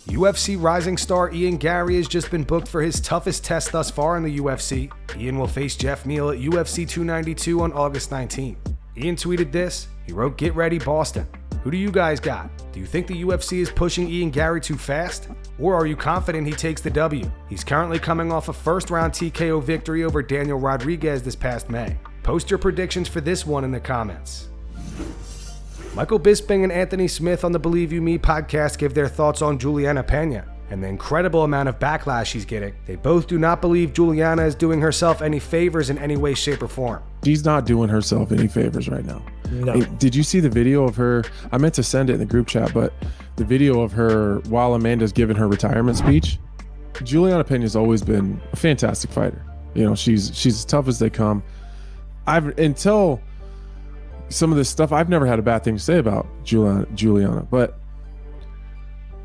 UFC rising star Ian Garry has just been booked for his toughest test thus far in the UFC. Ian will face Jeff Neal at UFC 292 on August 19th. Ian tweeted this. He wrote, "Get ready, Boston. Who do you guys got? Do you think the UFC is pushing Ian Garry too fast? Or are you confident he takes the W? He's currently coming off a first-round TKO victory over Daniel Rodriguez this past May. Post your predictions for this one in the comments." Michael Bisping and Anthony Smith on the Believe You Me podcast give their thoughts on Julianna Pena and the incredible amount of backlash she's getting. They both do not believe Julianna is doing herself any favors in any way, shape, or form. She's not doing herself any favors right now. No. Hey, did you see the video of her? I meant to send it in the group chat, but the video of her while Amanda's giving her retirement speech. Julianna Pena's always been a fantastic fighter. You know, she's as tough as they come. Until some of this stuff, I've never had a bad thing to say about Julianna, but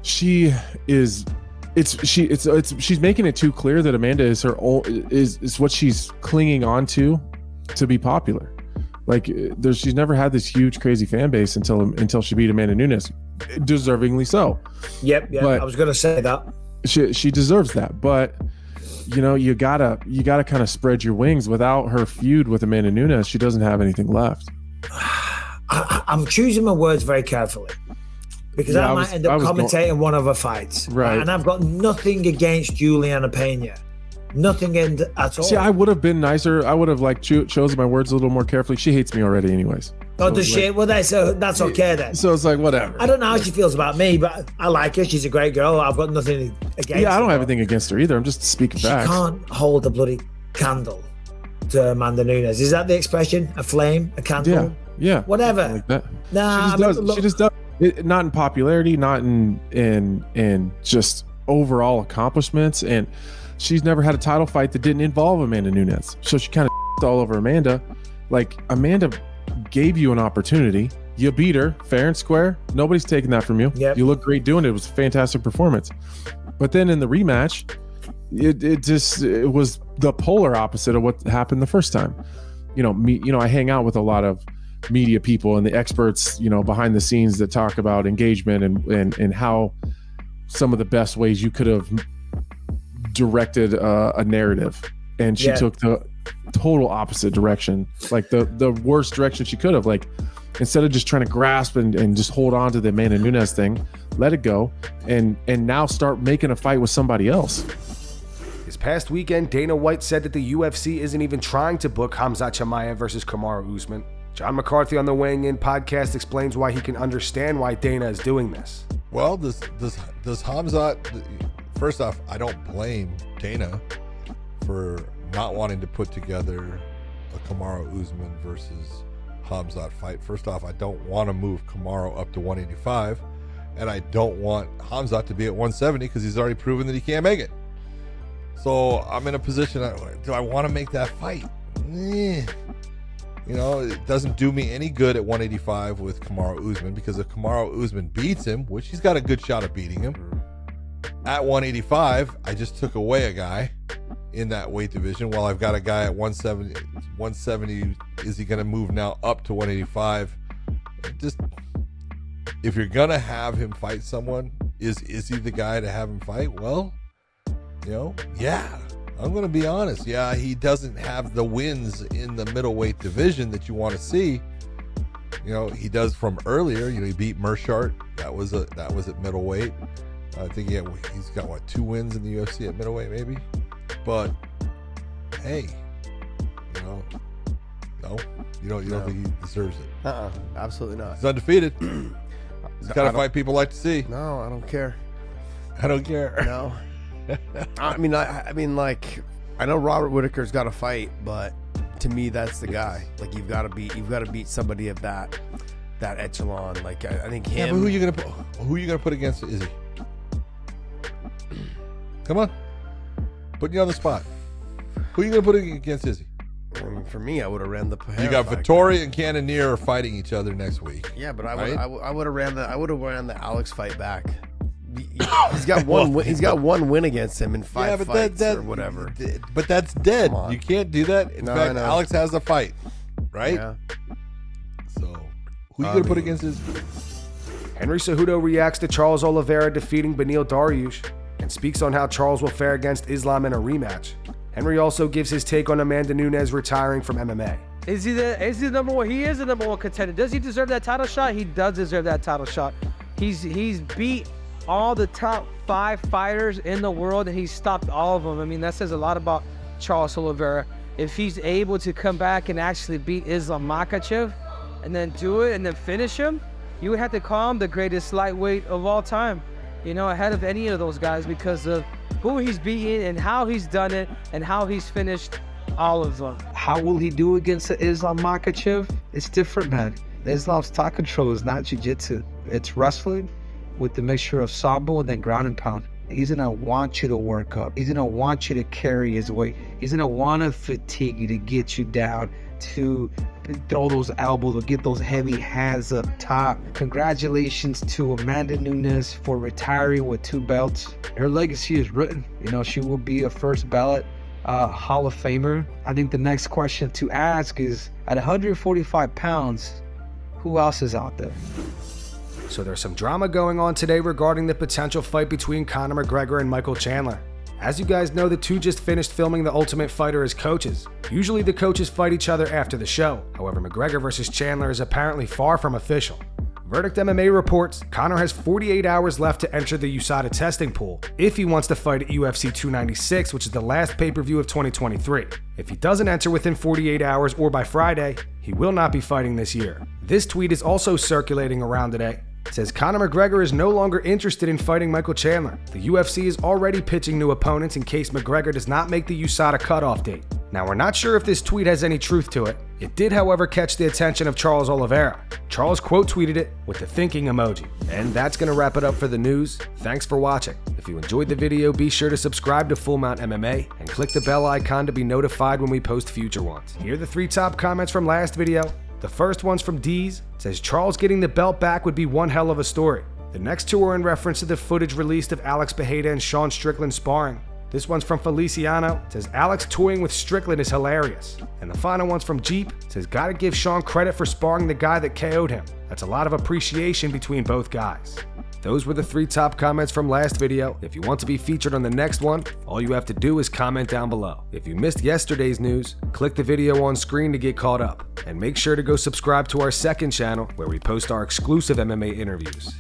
she's making it too clear that Amanda is her own, is what she's clinging on to be popular. Like she's never had this huge crazy fan base until she beat Amanda Nunes, deservingly so. Yep. But I was gonna say that she deserves that, but you know, you gotta kind of spread your wings. Without her feud with Amanda Nunes, she doesn't have anything left. I'm choosing my words very carefully because I might end up commentating one of her fights. Right. And I've got nothing against Julianna Pena. Nothing at all. See, I would have been nicer. I would have chosen my words a little more carefully. She hates me already anyways. Oh, does she? Well, that's okay then. So it's like, whatever. I don't know how she feels about me, but I like her. She's a great girl. I've got nothing against her. Yeah, I don't have anything against her either. I'm just speaking facts. She can't hold a bloody candle to Amanda Nunes. Is that the expression? A flame? A candle? Yeah. Whatever. Like that. Nah, she just does. Not in popularity, not in just overall accomplishments, and she's never had a title fight that didn't involve Amanda Nunes. So she kind of all over Amanda. Like, Amanda gave you an opportunity. You beat her fair and square. Nobody's taking that from you. Yep. You look great doing it. It was a fantastic performance. But then in the rematch, it was the polar opposite of what happened the first time. I hang out with a lot of media people and the experts, behind the scenes that talk about engagement and how some of the best ways you could have directed a narrative, and she took the total opposite direction, like the worst direction she could have. Like, instead of just trying to grasp and just hold on to the Amanda Nunes thing, let it go and now start making a fight with somebody else. This past weekend, Dana White said that the UFC isn't even trying to book Khamzat Chimaev versus Kamaru Usman. John McCarthy on the Weighing In podcast explains why he can understand why Dana is doing this. Well, does Khamzat? First off, I don't blame Dana for not wanting to put together a Kamaru Usman versus Khamzat fight. First off, I don't want to move Kamaru up to 185, and I don't want Khamzat to be at 170 because he's already proven that he can't make it. So I'm in a position, do I want to make that fight? It doesn't do me any good at 185 with Kamaru Usman, because if Kamaru Usman beats him, which he's got a good shot of beating him, at 185, I just took away a guy in that weight division while I've got a guy at 170. 170, is he going to move now up to 185? Just, if you're going to have him fight someone, is he the guy to have him fight? Well, yeah, I'm going to be honest. Yeah, he doesn't have the wins in the middleweight division that you want to see. He does from earlier. He beat Mershart. That was at middleweight. I think he's got 2 wins in the UFC at middleweight, maybe. But hey, no, you don't think he deserves it? Absolutely not. He's undefeated. He's got to fight people like to see. No, I don't care. I don't care. No. I mean, like, I know Robert Whittaker's got to fight, but to me, that's the guy. Like, you've got to beat somebody of that echelon. Like, I think him. Yeah, but who are you gonna put against Izzy? Come on, put you on the spot. Who are you gonna put against Izzy? I mean, for me, I would have ran the. You got Vettori and Cannonier fighting each other next week. Yeah, but I would have ran the Alex fight back. He's got one. He's got one win against him in 5 fights or whatever. But that's dead. You can't do that. In fact, Alex has a fight, right? Yeah. So, who are you gonna put against his? Henry Cejudo reacts to Charles Oliveira defeating Beneil Dariush and speaks on how Charles will fare against Islam in a rematch. Henry also gives his take on Amanda Nunes retiring from MMA. Is he the number one? He is the number one contender. Does he deserve that title shot? He does deserve that title shot. He's beat all the top 5 fighters in the world, and he's stopped all of them. I mean, that says a lot about Charles Oliveira. If he's able to come back and actually beat Islam Makhachev and then do it and then finish him, you would have to call him the greatest lightweight of all time, you know, ahead of any of those guys because of who he's beaten and how he's done it and how he's finished all of them. How will he do against Islam Makhachev? It's different, man. Islam's top control is not jiu-jitsu. It's wrestling with the mixture of sambo and then ground and pound. He's gonna want you to work up. He's gonna want you to carry his weight. He's gonna want to fatigue you to get you down, to throw those elbows or get those heavy hands up top. Congratulations to Amanda Nunes for retiring with 2 belts. Her legacy is written. You know, she will be a first ballot Hall of Famer. I think the next question to ask is, at 145 pounds, who else is out there? So there's some drama going on today regarding the potential fight between Conor McGregor and Michael Chandler. As you guys know, the two just finished filming The Ultimate Fighter as coaches. Usually the coaches fight each other after the show. However, McGregor versus Chandler is apparently far from official. Verdict MMA reports Conor has 48 hours left to enter the USADA testing pool if he wants to fight at UFC 296, which is the last pay-per-view of 2023. If he doesn't enter within 48 hours or by Friday, he will not be fighting this year. This tweet is also circulating around today. It says Conor McGregor is no longer interested in fighting Michael Chandler. The UFC is already pitching new opponents in case McGregor does not make the USADA cutoff date. Now, we're not sure if this tweet has any truth to it. It did, however, catch the attention of Charles Oliveira. Charles quote tweeted it with the thinking emoji. And that's going to wrap it up for the news. Thanks for watching. If you enjoyed the video, be sure to subscribe to Full Mount MMA and click the bell icon to be notified when we post future ones. Here are the 3 top comments from last video. The first one's from Deez. It says Charles getting the belt back would be one hell of a story. The next 2 are in reference to the footage released of Alex Bejeda and Sean Strickland sparring. This one's from Feliciano. It says Alex toying with Strickland is hilarious. And the final one's from Jeep. It says gotta give Sean credit for sparring the guy that KO'd him. That's a lot of appreciation between both guys. Those were the 3 top comments from last video. If you want to be featured on the next one, all you have to do is comment down below. If you missed yesterday's news, click the video on screen to get caught up. And make sure to go subscribe to our second channel where we post our exclusive MMA interviews.